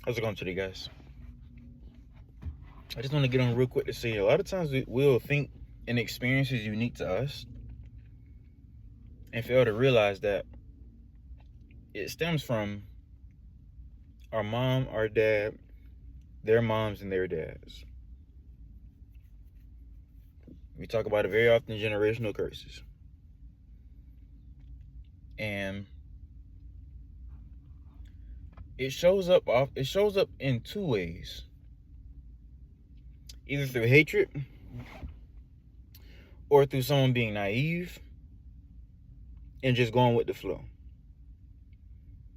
How's it going today, guys? I just want to get on real quick to say a lot of times we'll think an experience is unique to us and fail to realize that it stems from our mom, our dad, their moms, and their dads. We talk about it very often, generational curses. And it shows up in two ways. Either through hatred or through someone being naive and just going with the flow.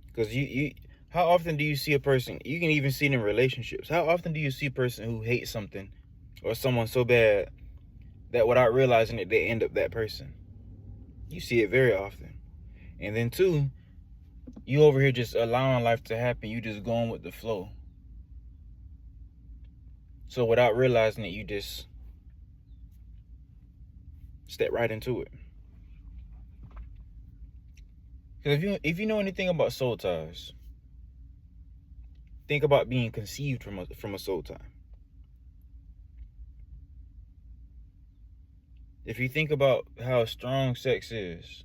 Because how often do you see a person, you can even see it in relationships, how often do you see a person who hates something or someone so bad that without realizing it, they end up that person? You see it very often. And then two, you over here just allowing life to happen, you just going with the flow. So without realizing it, you just step right into it. Because if you know anything about soul ties, think about being conceived from a soul tie. If you think about how strong sex is,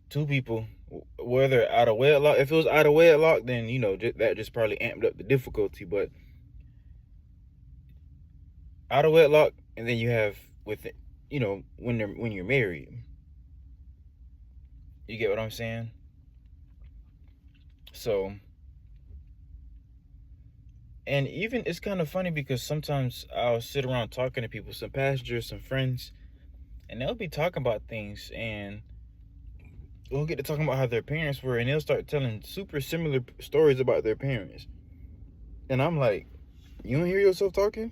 two people, whether out of wedlock, if it was out of wedlock, then that just probably amped up the difficulty. But out of wedlock, and then you have with it, when you're married, you get what I'm saying? So, and even it's kind of funny because sometimes I'll sit around talking to people, some passengers, some friends, and they'll be talking about things, and we'll get to talking about how their parents were, and they'll start telling super similar stories about their parents. And I'm like, you don't hear yourself talking?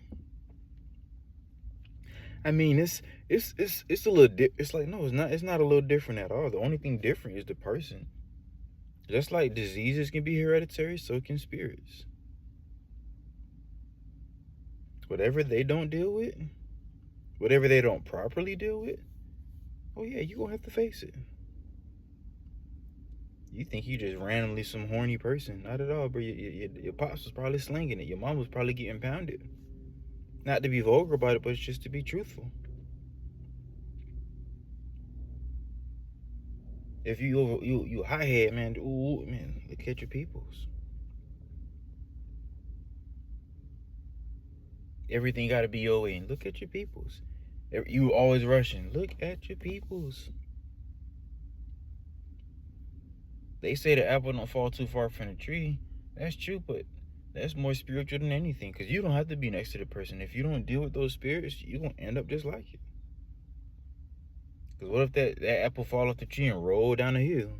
I mean, it's a little it's like, no, it's not a little different at all. The only thing different is the person. Just like diseases can be hereditary, so can spirits. Whatever they don't deal with, whatever they don't properly deal with, oh yeah, you're gonna have to face it. You think you just randomly some horny person. Not at all, bro. Your pops was probably slinging it. Your mom was probably getting pounded. Not to be vulgar about it, but it's just to be truthful. If you high head, man, ooh, man, look at your peoples. Everything got to be your way, and look at your peoples. You always rushing. Look at your peoples. They say the apple don't fall too far from the tree. That's true, but that's more spiritual than anything, because you don't have to be next to the person. If you don't deal with those spirits, you're going to end up just like it. Because what if that apple fall off the tree and roll down a hill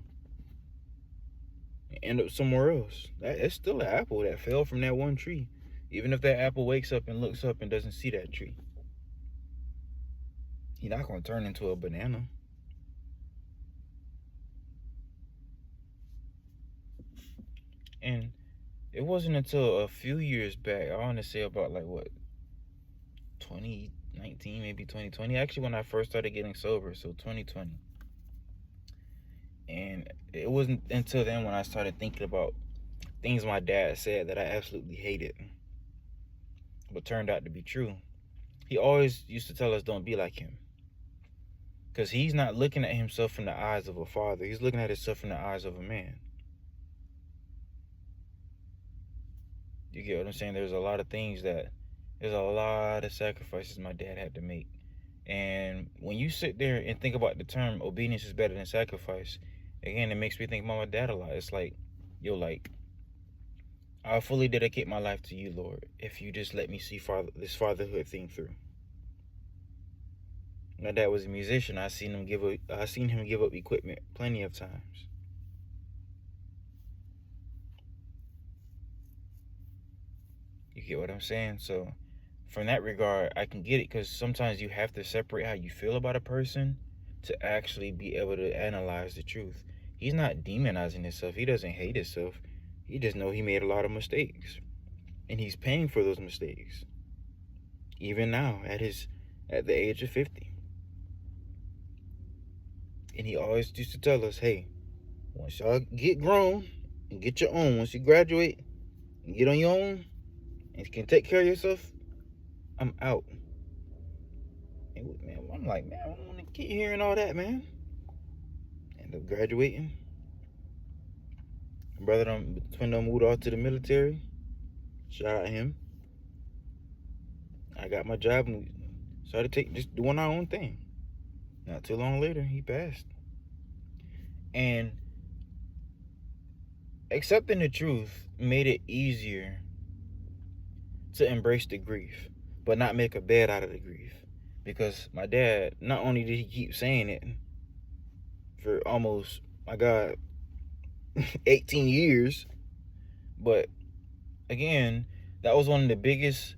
and end up somewhere else? It's still an apple that fell from that one tree. Even if that apple wakes up and looks up and doesn't see that tree, he's not going to turn into a banana. And it wasn't until a few years back, I want to say about 2019, maybe 2020, actually when I first started getting sober, so 2020. And it wasn't until then when I started thinking about things my dad said that I absolutely hated, but turned out to be true. He always used to tell us, don't be like him. Because he's not looking at himself from the eyes of a father. He's looking at himself from the eyes of a man. You get what I'm saying? There's a lot of sacrifices my dad had to make. And when you sit there and think about the term obedience is better than sacrifice, again, it makes me think about my dad a lot. It's like, I'll fully dedicate my life to you, Lord, if you just let me see this fatherhood thing through. My dad was a musician. I seen him give up equipment plenty of times. You get what I'm saying? So from that regard, I can get it, because sometimes you have to separate how you feel about a person to actually be able to analyze the truth. He's not demonizing himself. He doesn't hate himself. He just know he made a lot of mistakes, and he's paying for those mistakes. Even now, at the age of 50. And he always used to tell us, hey, once y'all get grown and get your own. Once you graduate and get on your own and can take care of yourself, I'm out. And man, I'm like, man, I don't want to keep hearing all that, man. End up graduating. My brother twin moved off to the military. Shout out him. I got my job and started just doing our own thing. Not too long later, he passed. And accepting the truth made it easier to embrace the grief, but not make a bed out of the grief. Because my dad, not only did he keep saying it for almost, my God, 18 years, but again, that was one of the biggest,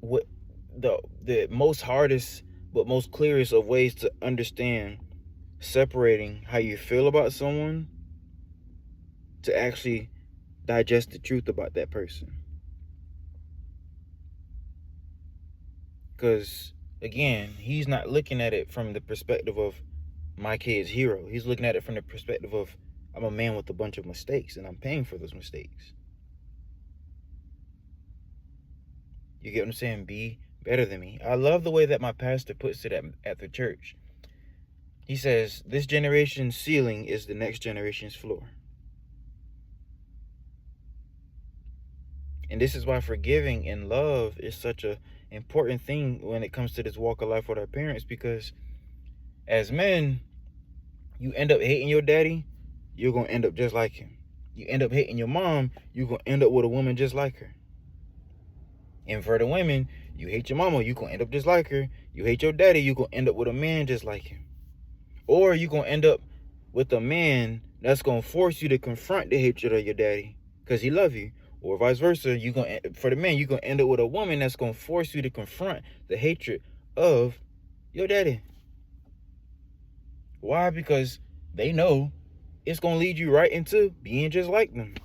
the most hardest but most clearest of ways to understand separating how you feel about someone to actually digest the truth about that person. Because again, he's not looking at it from the perspective of my kid's hero. He's looking at it from the perspective of, I'm a man with a bunch of mistakes and I'm paying for those mistakes. You get what I'm saying? Be better than me. I love the way that my pastor puts it at the church. He says, this generation's ceiling is the next generation's floor. And this is why forgiving and love is such an important thing when it comes to this walk of life with our parents, because as men, you end up hating your daddy, you're going to end up just like him. You end up hating your mom, you're going to end up with a woman just like her. And for the women, you hate your mama, you're going to end up just like her. You hate your daddy, you're going to end up with a man just like him. Or you're going to end up with a man that's going to force you to confront the hatred of your daddy because he love you. Or vice versa, for the man, you're going to end up with a woman that's going to force you to confront the hatred of your daddy. Why? Because they know it's going to lead you right into being just like them.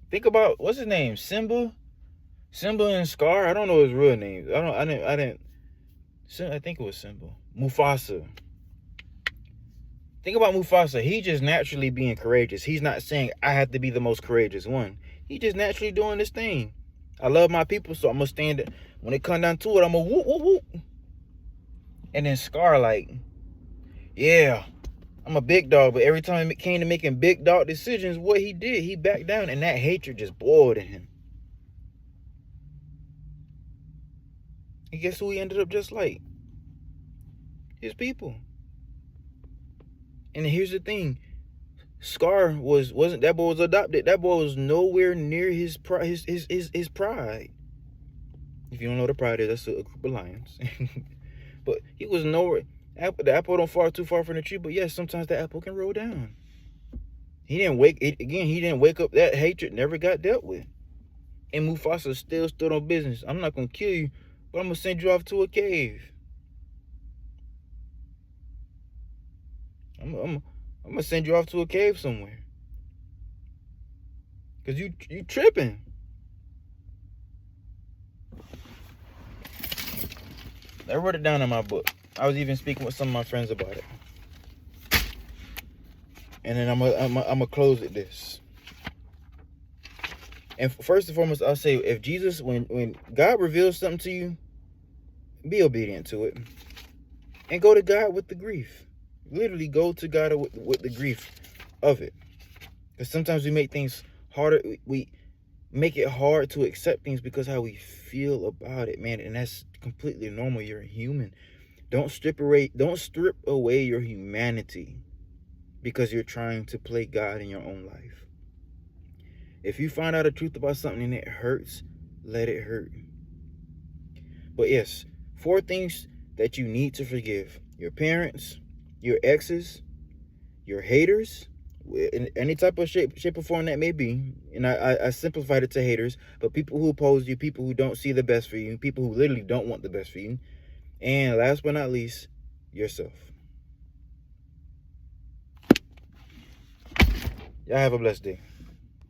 Think about, what's his name? Simba and Scar. I don't know his real name. I think it was Simba. Mufasa. Think about Mufasa. He just naturally being courageous. He's not saying I have to be the most courageous one. He just naturally doing this thing. I love my people, so I'm gonna stand it. When it come down to it, I'm gonna whoop, whoop, whoop. And then Scar, like, yeah, I'm a big dog, but every time it came to making big dog decisions, what he did, he backed down, and that hatred just boiled in him. And guess who he ended up just like? His people. And here's the thing, Scar wasn't that boy was adopted. That boy was nowhere near his pride. If you don't know what the pride is, that's a group of lions. But he was nowhere. The apple don't fall too far from the tree. But yes, sometimes the apple can roll down. He didn't wake up. That hatred never got dealt with. And Mufasa still stood on business. I'm not gonna kill you, but I'm gonna send you off to a cave. I'm gonna send you off to a cave somewhere. Cause you tripping. I wrote it down in my book. I was even speaking with some of my friends about it. And then I'm gonna close with this. And first and foremost, I'll say, if Jesus, when God reveals something to you, be obedient to it. And go to God with the grief. Literally go to God with the grief of it. Because sometimes we make things harder. We make it hard to accept things because how we feel about it, man. And that's completely normal. You're a human. Don't strip away your humanity because you're trying to play God in your own life. If you find out the truth about something and it hurts, let it hurt. But yes, 4 things that you need to forgive: your parents, your exes, your haters, in any type of shape or form that may be. And I simplified it to haters, but people who oppose you, people who don't see the best for you, people who literally don't want the best for you. And last but not least, yourself. Y'all have a blessed day.